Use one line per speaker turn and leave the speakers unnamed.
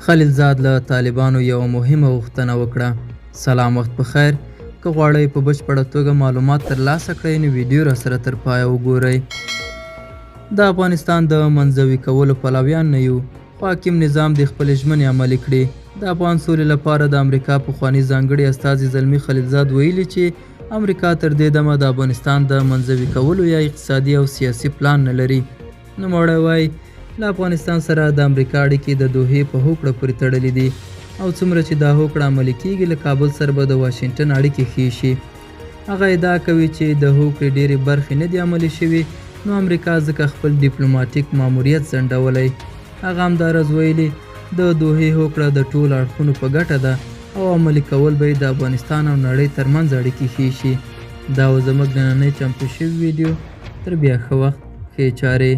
خلیلزاد له طالبانو یوه مهمه غوښتنه وکړه. سلام وخت په خیر. که غواړئ په بشپړه توګه معلومات ترلاسه کړئ نو ویډیو راسره تر پایه وګورئ. د افغانستان د منزوي کولو پلویان نه یو، خو حاکم نظام د خپلې ژمنې عملي کړي. د افغان سولې لپاره د امریکا پخواني ځانګړي استازي زلمي خلیلزاد ویلي چې امریکا تر دې دمه د افغانستان د منزوي کولو یا اقتصادي او سیاسي پلان نه لري. نوموړی وایي له افغانستان سره د امریکا اړیکې د دوحې په هوکړه پورې تړلې دي او څومره چې دا هوکړه عملي کیږي له کابل سره به د واشنګټن اړیکې ښې شي. هغه ادعا کوي چې د هوکړې ډېرې برخې نه دي عملي شوي، نو امریکا ځکه خپل ډیپلوماټیک ماموریت ځنډولی. هغه همداراز ویلي د دوحې هوکړه د ټولو اړخونو په ګټه ده او عملي کول به د افغانستان او نړۍ ترمنځ اړیکې ښې شي. دا و زموږ نننۍ چمتو شوی ویډیو. تر بیا ښه وخت، ښې چارې.